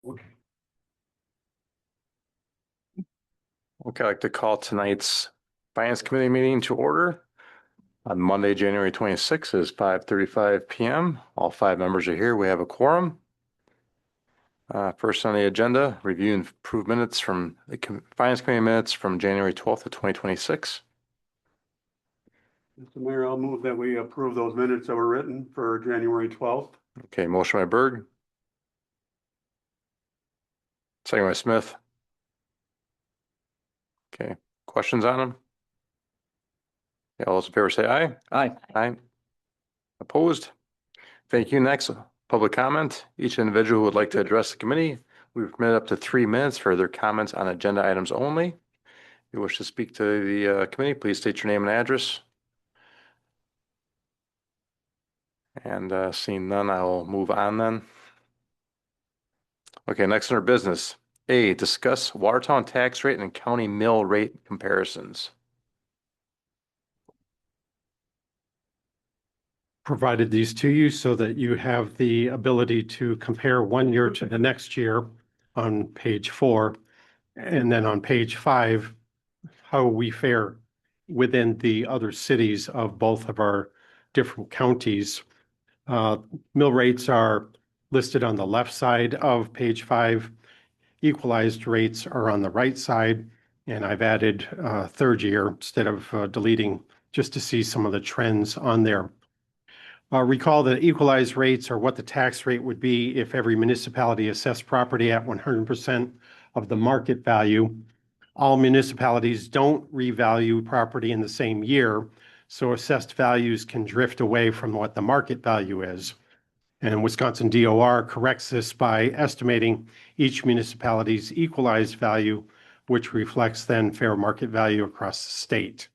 Okay, I'd like to call tonight's Finance Committee meeting to order. On Monday, January 26th is 5:35 p.m. All five members are here. We have a quorum. First on the agenda, review and approve minutes from the Finance Committee minutes from January 12th of 2026. Mr. Mayor, I'll move that we approve those minutes that were written for January 12th. Okay, motion by Berg. Second by Smith. Okay, questions on them? Yeah, all those in favor say aye. Aye. Aye. Opposed? Thank you. Next, public comment. Each individual who would like to address the committee, we've permitted up to 3 minutes for their comments on agenda items only. If you wish to speak to the committee, please state your name and address. And seeing none, I will move on then. Okay, next under business. A, discuss Watertown tax rate and county mill rate comparisons. Provided these to you so that you have the ability to compare 1 year to the next year on page 4. And then on page 5, how we fare within the other cities of both of our different counties. Mill rates are listed on the left side of page 5. Equalized rates are on the right side. And I've added third year instead of deleting just to see some of the trends on there. Recall that equalized rates are what the tax rate would be if every municipality assessed property at 100% of the market value. All municipalities don't revalue property in the same year, so assessed values can drift away from what the market value is. And Wisconsin DOR corrects this by estimating each municipality's equalized value, which reflects then fair market value across the state.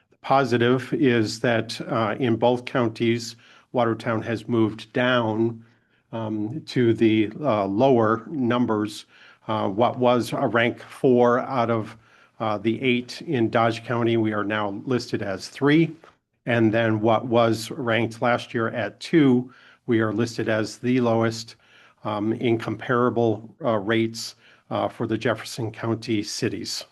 The positive is that in both counties, Watertown has moved down to the lower numbers. What was a rank 4 out of the 8 in Dodge County, we are now listed as 3. And then what was ranked last year at 2, we are listed as the lowest in comparable rates for the Jefferson County cities.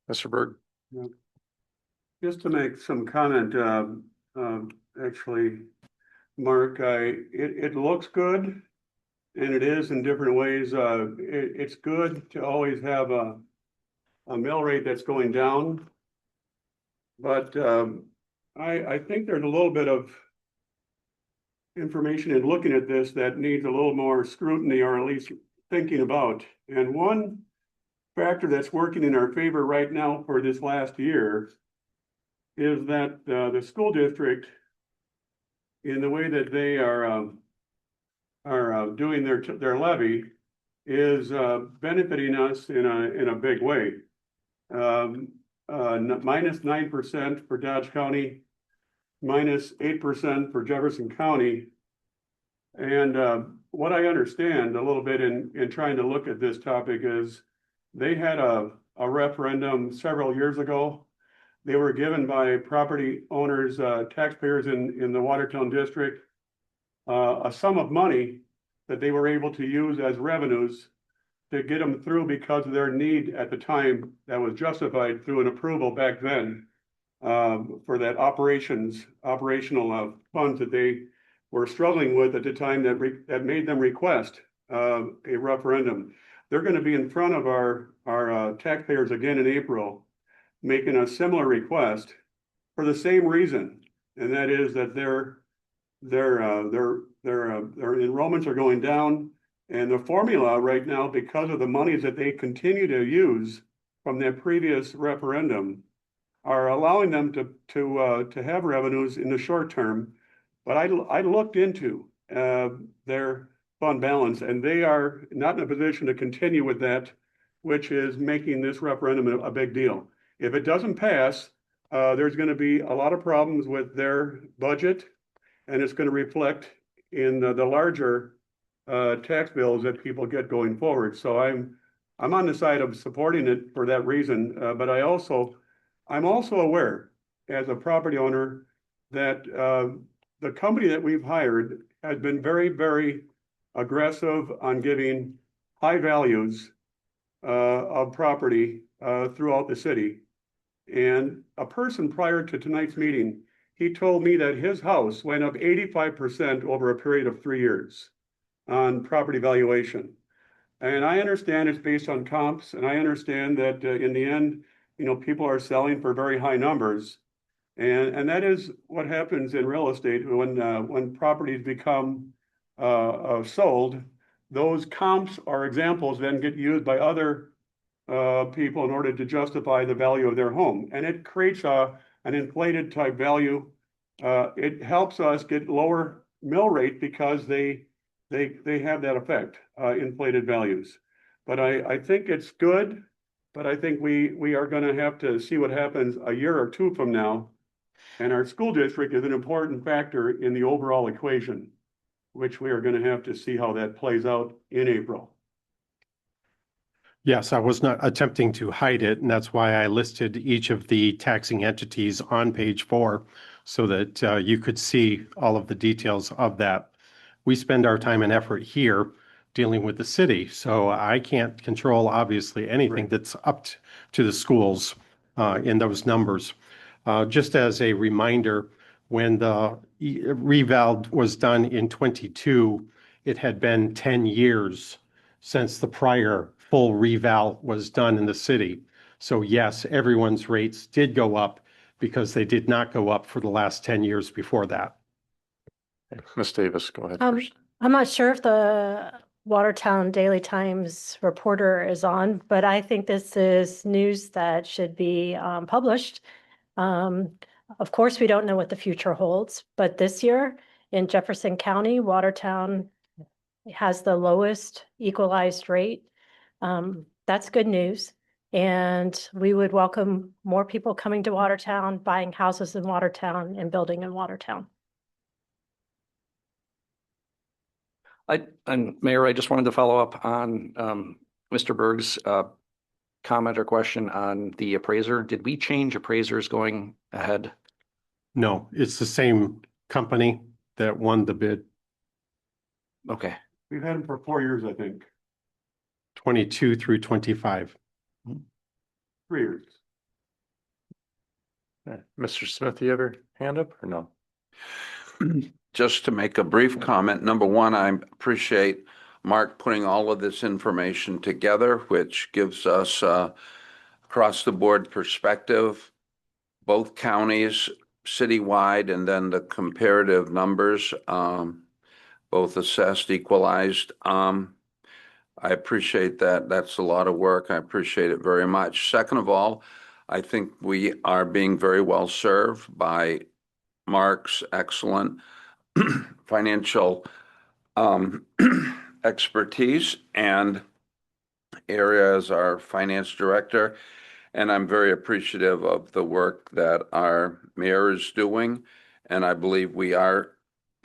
Mr. Berg. Yeah. Just to make some comment, actually, Mark, it looks good, and it is in different ways. It's good to always have a mill rate that's going down, but I think there's a little bit of information in looking at this that needs a little more scrutiny, or at least thinking about. And one factor that's working in our favor right now for this last year is that the school district, in the way that they are doing their levy, is benefiting us in a big way. Minus 9% for Dodge County, minus 8% for Jefferson County. And what I understand a little bit in trying to look at this topic is they had a referendum several years ago. They were given by property owners, taxpayers in the Watertown district, a sum of money that they were able to use as revenues to get them through because of their need at the time that was justified through an approval back then for that operational funds that they were struggling with at the time that made them request a referendum. They're going to be in front of our taxpayers again in April, making a similar request for the same reason, and that is that their enrollments are going down, and the formula right now, because of the monies that they continue to use from their previous referendum, are allowing them to have revenues in the short term. But I looked into their fund balance, and they are not in a position to continue with that, which is making this referendum a big deal. If it doesn't pass, there's going to be a lot of problems with their budget, and it's going to reflect in the larger tax bills that people get going forward. So I'm on the side of supporting it for that reason. But I'm also aware as a property owner that the company that we've hired has been very, very aggressive on giving high values of property throughout the city. And a person prior to tonight's meeting, he told me that his house went up 85% over a period of 3 years on property valuation. And I understand it's based on comps, and I understand that in the end, people are selling for very high numbers. And that is what happens in real estate when properties become sold. Those comps or examples then get used by other people in order to justify the value of their home. And it creates an inflated type value. It helps us get lower mill rate because they have that effect, inflated values. But I think it's good, but I think we are going to have to see what happens a year or two from now. And our school district is an important factor in the overall equation, which we are going to have to see how that plays out in April. Yes, I was not attempting to hide it, and that's why I listed each of the taxing entities on page 4 so that you could see all of the details of that. We spend our time and effort here dealing with the city, so I can't control obviously anything Right. that's up to the schools in those numbers. Just as a reminder, when the reval was done in 22, it had been 10 years since the prior full reval was done in the city. So yes, everyone's rates did go up because they did not go up for the last 10 years before that. Ms. Davis, go ahead Um, first. I'm not sure if the Watertown Daily Times reporter is on, but I think this is news that should be published. Of course, we don't know what the future holds, but this year in Jefferson County, Watertown has the lowest equalized rate. That's good news. And we would welcome more people coming to Watertown, buying houses in Watertown and building in Watertown. And Mayor, I just wanted to follow up on Mr. Berg's comment or question on the appraiser. Did we change appraisers going ahead? No, it's the same company that won the bid, Okay, We've had them for 4 years, I think, 22 through 25. 3 years. Mr. Smith, you have your hand up or no? Just to make a brief comment, number one, I appreciate Mark putting all of this information together, which gives us across the board perspective, both counties, citywide, and then the comparative numbers, both assessed, equalized. I appreciate that. That's a lot of work. I appreciate it very much. Second of all, I think we are being very well served by Mark's excellent financial expertise and area as our finance director. And I'm very appreciative of the work that our mayor is doing. And I believe we are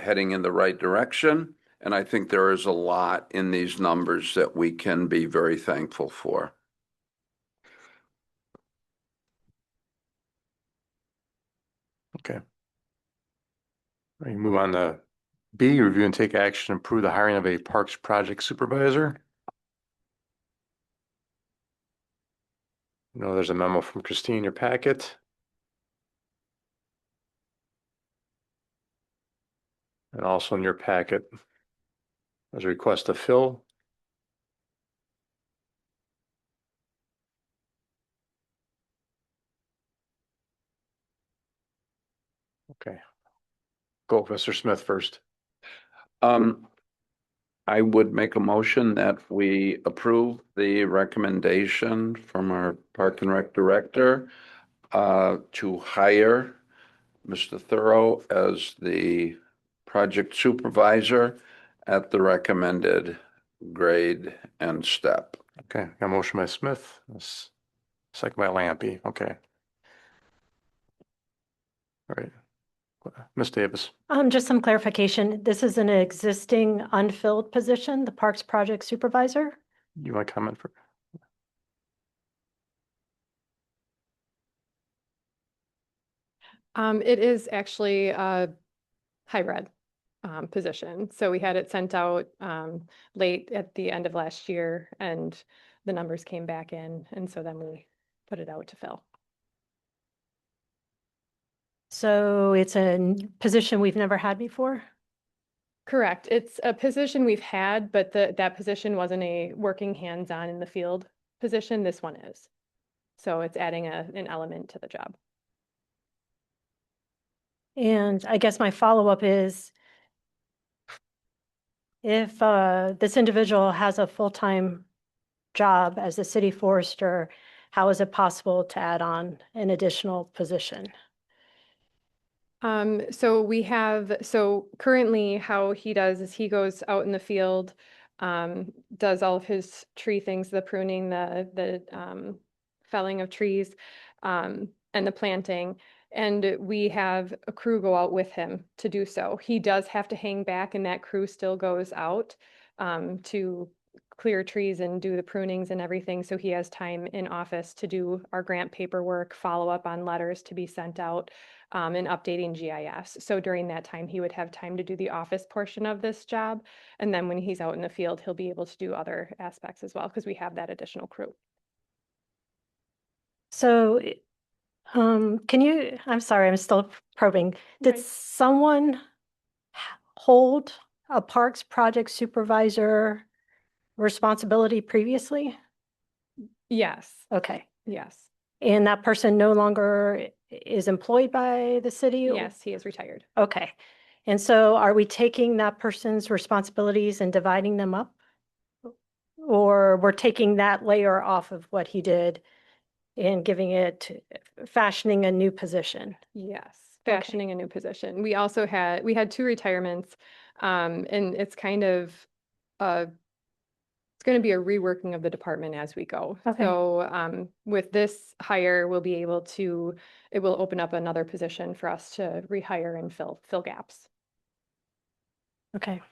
heading in the right direction. And I think there is a lot in these numbers that we can be very thankful for. Okay. We move on to B, review and take action, approve the hiring of a parks project supervisor. I know there's a memo from Christine in your packet. And also in your packet, there's a request to fill. Okay. Go, Mr. Smith first. I would make a motion that we approve the recommendation from our Park and Rec director to hire Mr. Thorough as the project supervisor at the recommended grade and step. Okay, got a motion by Smith, second by Lampy. Okay. All right. Ms. Davis. Just some clarification. This is an existing unfilled position, the Parks Project Supervisor. You want to comment for? It is actually hybrid position. So we had it sent out late at the end of last year, and the numbers came back in, and so then we put it out to fill. So it's a position we've never had before? Correct. It's a position we've had, but that position wasn't a working hands-on in the field position. This one is. So it's adding an element to the job. And I guess my follow-up is, if this individual has a full-time job as a city forester, how is it possible to add on an additional position? So currently how he does is he goes out in the field, does all of his tree things, the pruning, the felling of trees, and the planting. And we have a crew go out with him to do so. He does have to hang back, and that crew still goes out to clear trees and do the prunings and everything. So he has time in office to do our grant paperwork, follow up on letters to be sent out, and updating GIS. So during that time, he would have time to do the office portion of this job. And then when he's out in the field, he'll be able to do other aspects as well, because we have that additional crew. So, I'm sorry, I'm still probing. Did Right. someone hold a parks project supervisor responsibility previously? Yes, Okay. yes, And that person no longer is employed by the city? yes, he is retired. Okay. And so are we taking that person's responsibilities and dividing them up? Or we're taking that layer off of what he did and fashioning a new position? Yes, Okay. fashioning a new position. We had 2 retirements, and it's kind of it's going to be a reworking of the department as we go. Okay. So with this hire, it will open up another position for us to rehire and fill gaps. Okay.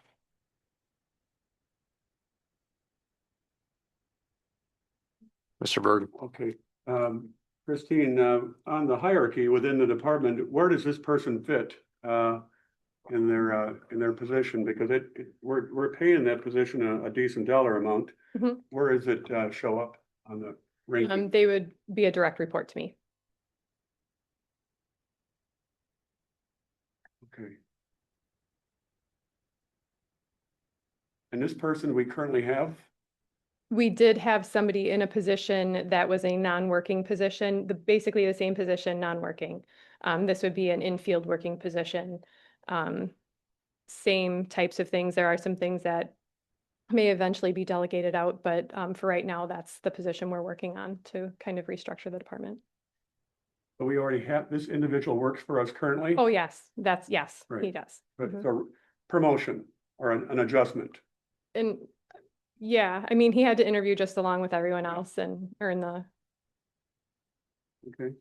Mr. Berg, Okay, Christine, on the hierarchy within the department, where does this person fit in their position? Because we're paying that position a decent dollar amount. Mhm. Where does it show up on the ranking? They would be a direct report to me. Okay. And this person we currently have? We did have somebody in a position that was a non-working position, basically the same position, non-working. This would be an in-field working position. Same types of things. There are some things that may eventually be delegated out, but for right now, that's the position we're working on to kind of restructure the department. But we already have, this individual works for us currently? Oh, yes, yes, he Right. does. But Mhm. it's a promotion or an adjustment? And yeah, I mean, he had to interview just along with everyone else and earn the, Okay.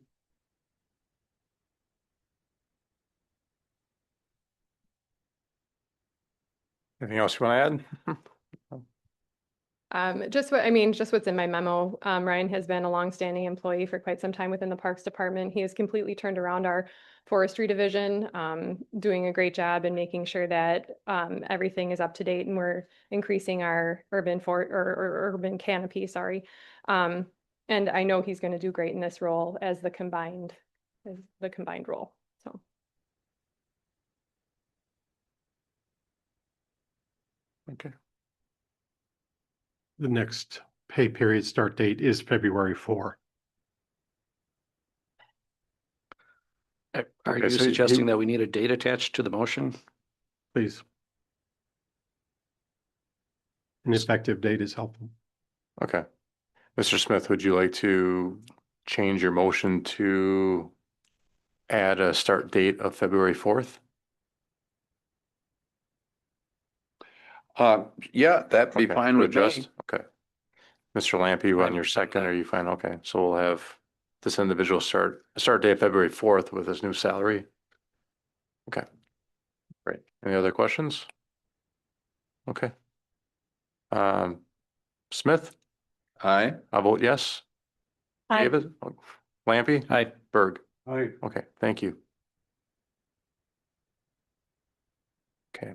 anything else you want to add? just what's in my memo. Ryan has been a longstanding employee for quite some time within the Parks Department. He has completely turned around our forestry division, doing a great job in making sure that everything is up to date, and we're increasing our urban canopy, sorry. And I know he's going to do great in this role as the combined role. So. Okay. The next pay period start date is February 4. Are Okay, you so suggesting he- that we need a date attached to the motion? Please. An effective date is helpful. Okay. Mr. Smith, would you like to change your motion to add a start date of February 4th? Yeah, that'd be Okay, fine to with me. adjust? Okay. Mr. Lampy, you on your second, are you fine? Okay, so we'll have this individual start date of February 4th with his new salary. Okay. Great. Any other questions? Okay. Smith, Aye. I vote yes. David, Lampy, Aye. Berg. Aye. Okay, thank you. Okay.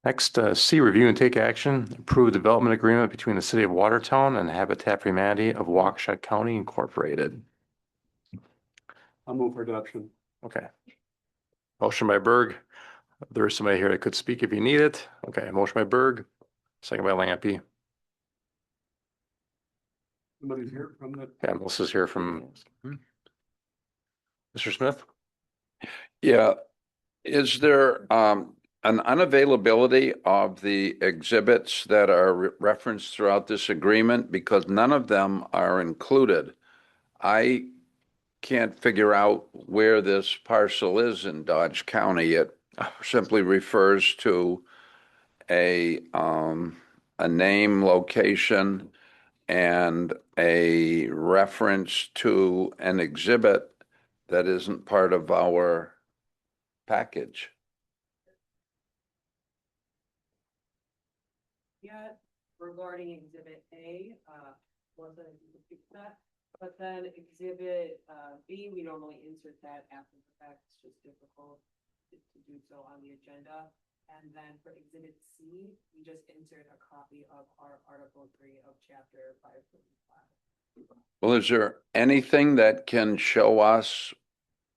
Next, C, review and take action, approve development agreement between the city of Watertown and Habitat for Humanity of Waukesha County Incorporated. I'll move for adoption. Okay. Motion by Berg. There's somebody here that could speak if you need it. Okay, motion by Berg, second by Lampy. Somebody's here from the, Yeah, Melissa's here from Mr. Smith. Yeah, is there an unavailability of the exhibits that are referenced throughout this agreement? Because none of them are included. I can't figure out where this parcel is in Dodge County. It simply refers to a name, location, and a reference to an exhibit that isn't part of our package. Yet regarding exhibit A, wasn't that, but then exhibit B, we normally insert that after the fact. It's just difficult to do so on the agenda. And then for exhibit C, we just insert a copy of our article 3 of chapter 535. Well, is there anything that can show us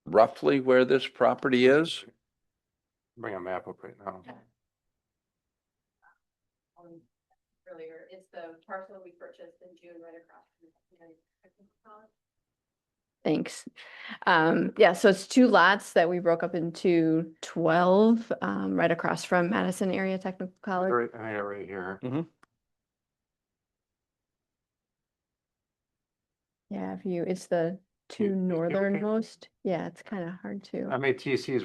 roughly where this property is? Bring a map up right now. Earlier, it's the parcel we purchased in June right across from the college. Thanks. Yeah, so it's 2 lots that we broke up into 12, right across from Madison Area Technical College. Right, I got it right here. Yeah, if you, it's the 2 You okay? northernmost. Yeah, it's kind of hard to. MATC's.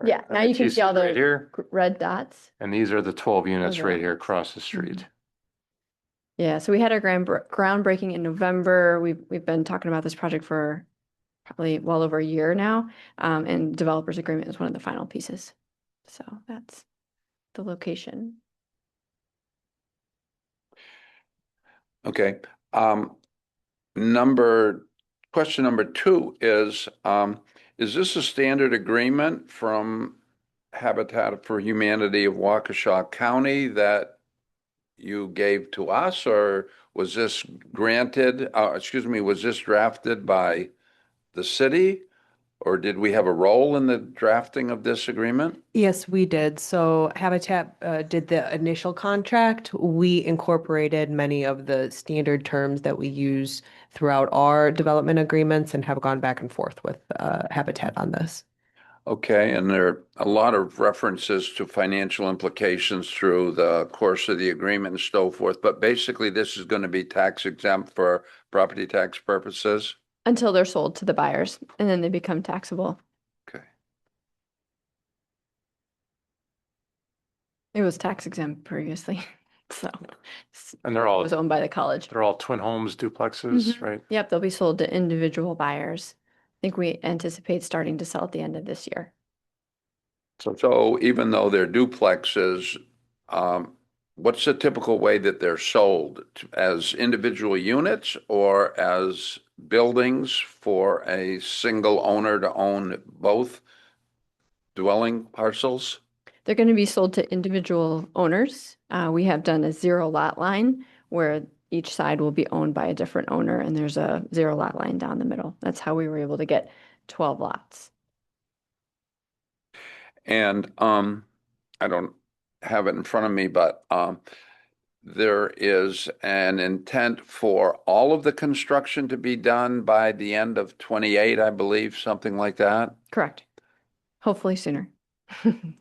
Yeah, now you can see all right the here, red dots. and these are the 12 units Those are right here lots. across the street. Yeah, so we had our groundbreaking in November. We've been talking about this project for probably well over a year now. And developers agreement is one of the final pieces. So that's the location. Okay. Question number 2 is this a standard agreement from Habitat for Humanity of Waukesha County that you gave to us, or was this was this drafted by the city, or did we have a role in the drafting of this agreement? Yes, we did. So Habitat did the initial contract. We incorporated many of the standard terms that we use throughout our development agreements and have gone back and forth with Habitat on this. Okay, and there are a lot of references to financial implications through the course of the agreement and so forth, but basically this is going to be tax exempt for property tax purposes? Until they're sold to the buyers and then they become taxable. Okay. It was tax exempt previously. So And they're it all, was owned by the college. they're all twin homes, duplexes, Mhm. right? Yep, they'll be sold to individual buyers. I think we anticipate starting to sell at the end of this year. So even though they're duplexes, what's the typical way that they're sold? As individual units or as buildings for a single owner to own both dwelling parcels? They're going to be sold to individual owners. We have done a 0 lot line where each side will be owned by a different owner and there's a 0 lot line down the middle. That's how we were able to get 12 lots. And I don't have it in front of me, but there is an intent for all of the construction to be done by the end of 28, I believe, something like that. Correct. Hopefully sooner.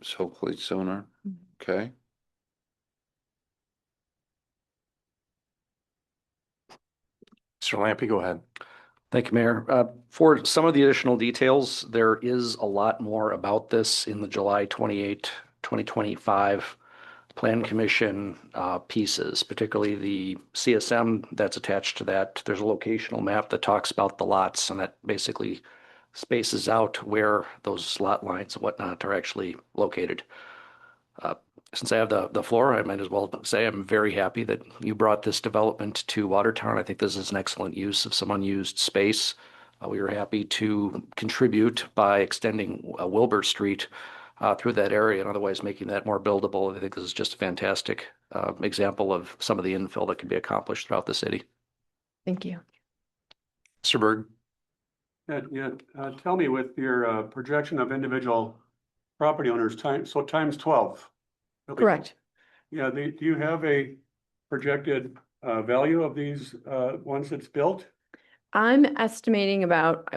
So hopefully sooner. Okay. Mr. Lampy, go ahead. Thank you, Mayor. For some of the additional details, there is a lot more about this in the July 28, 2025 Plan Commission pieces, particularly the CSM that's attached to that. There's a locational map that talks about the lots, and that basically spaces out where those lot lines and whatnot are actually located. Since I have the floor, I might as well say I'm very happy that you brought this development to Watertown. I think this is an excellent use of some unused space. We were happy to contribute by extending Wilbur Street through that area and otherwise making that more buildable. I think this is just a fantastic example of some of the infill that can be accomplished throughout the city. Thank you. Mr. Berg? Tell me with your projection of individual property owners times 12. Correct. Yeah, do you have a projected value of these once it's built? I'm estimating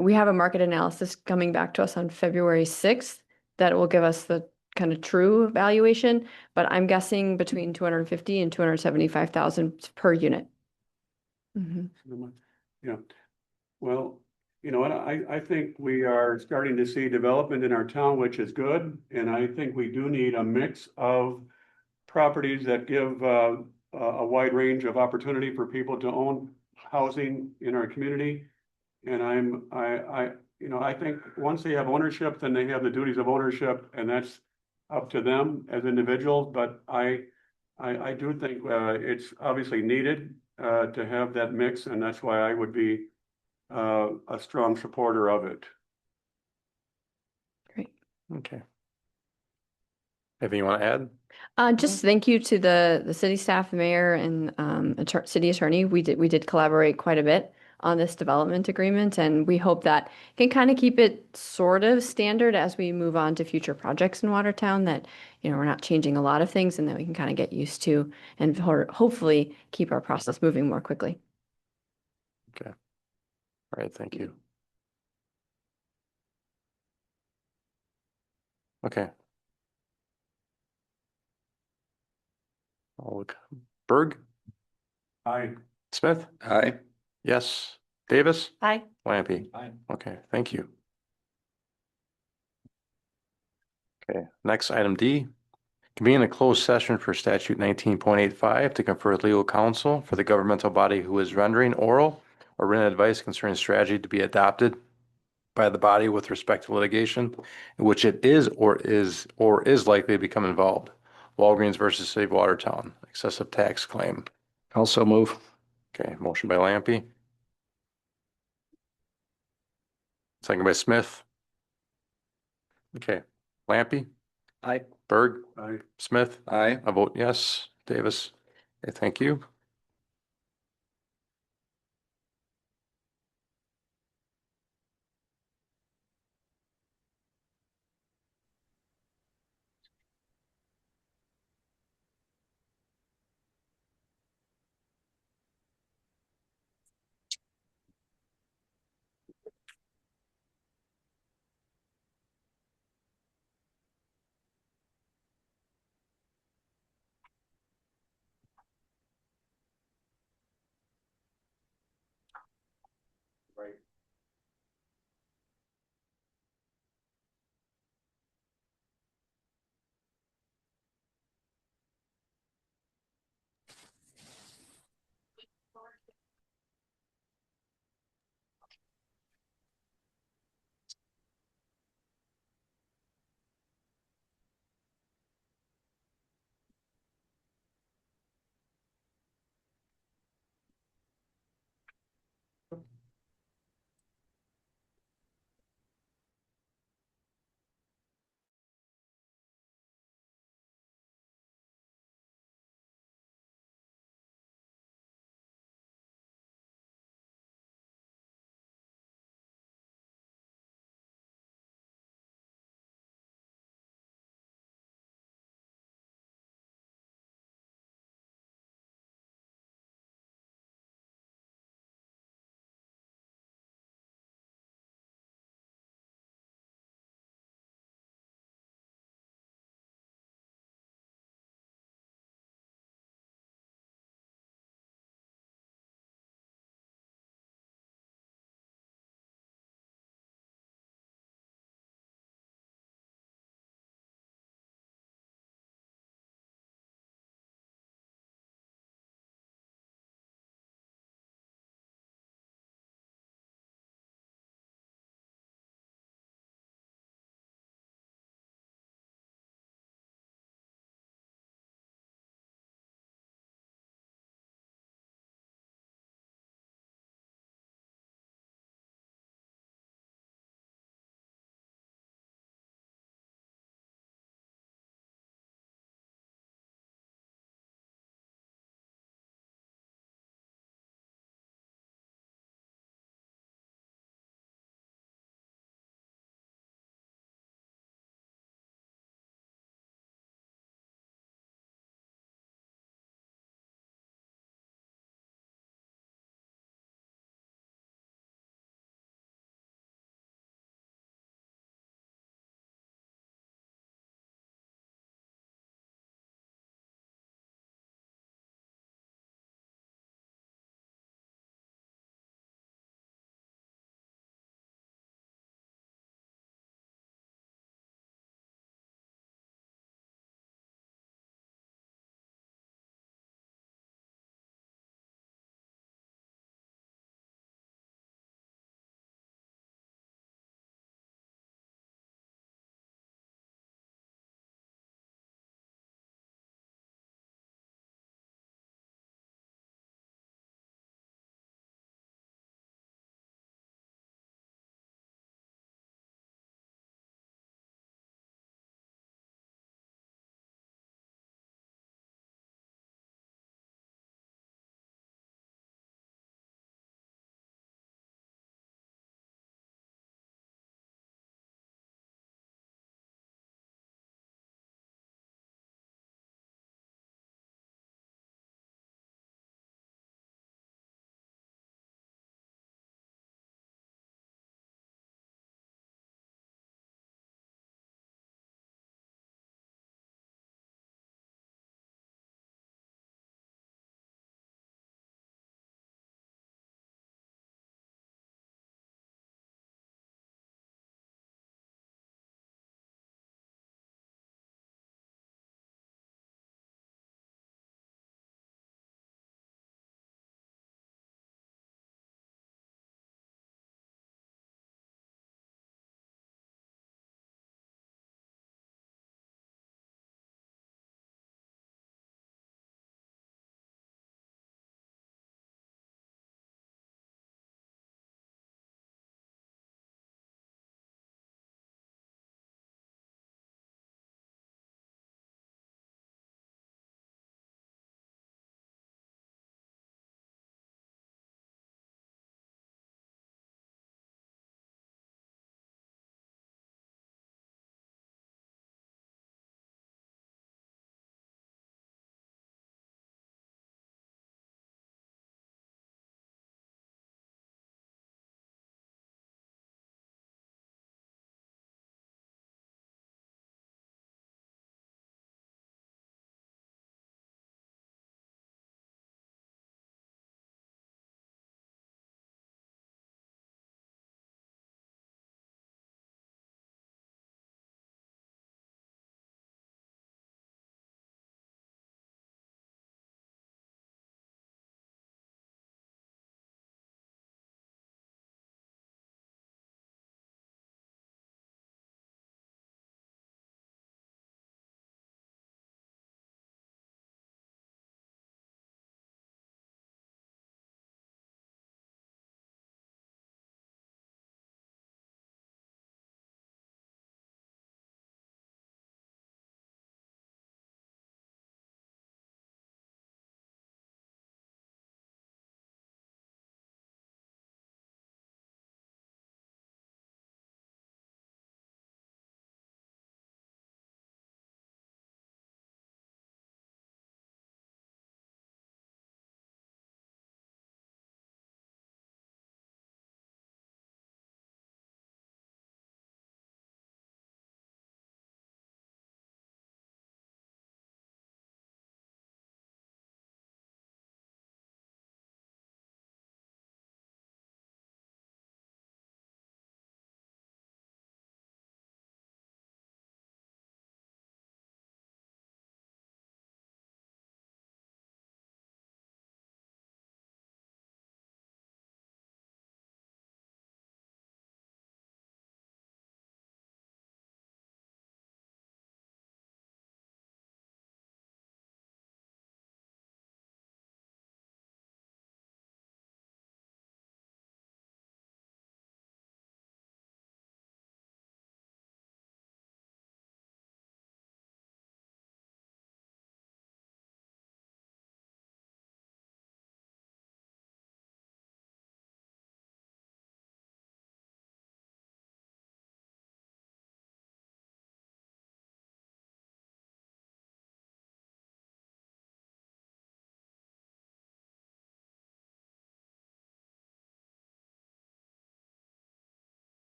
we have a market analysis coming back to us on February 6th that will give us the kind of true valuation, but I'm guessing between 250 and 275,000 per unit. Yeah, well, you know what, I think we are starting to see development in our town, which is good, and I think we do need a mix of properties that give a wide range of opportunity for people to own housing in our community. And I think once they have ownership, then they have the duties of ownership, and that's up to them as individuals. But I do think it's obviously needed to have that mix, and that's why I would be a strong supporter of it. Great. Okay. Anything you want to add? Just thank you to the city staff, the mayor, and city attorney. We did collaborate quite a bit on this development agreement, and we hope that can kind of keep it sort of standard as we move on to future projects in Watertown. That we're not changing a lot of things, and that we can kind of get used to, and hopefully keep our process moving more quickly. Okay. All right, thank you. Okay. I'll look. Berg? Aye. Smith? Aye. Yes. Davis? Aye. Lampy? Aye. Okay, thank you. Okay, next item D. Convene a closed session for statute 19.85 to confer with legal counsel for the governmental body who is rendering oral or written advice concerning strategy to be adopted by the body with respect to litigation in which it is likely to become involved. Walgreens versus City of Watertown, excessive tax claim. Also move. Okay, motion by Lampy. Second by Smith. Okay, Lampy, Aye. Berg, Aye. Smith. Aye. I vote yes. Davis. Okay, thank you.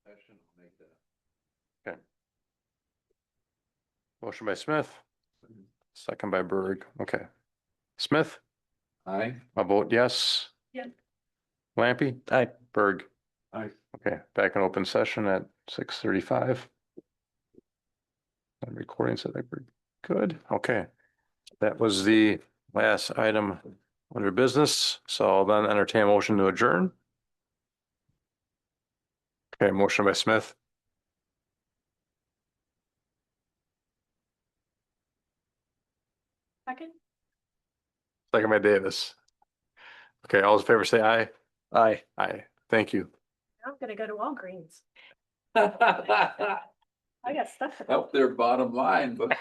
session, I'll make that. Motion by Smith. Second by Berg. Okay. Smith, Aye. I vote yes. Yep. Lampy, Aye. Berg. Aye. Okay, back in open session at 6:35. And recordings, I think we're good. Okay. That was the last item under business. So I'll then entertain a motion to adjourn. Okay, motion by Smith, Second? second by Davis. Okay, all those in favor say aye. Aye. Aye. Thank you. I'm gonna go to Walgreens. I got stuff. to- Help their bottom line, but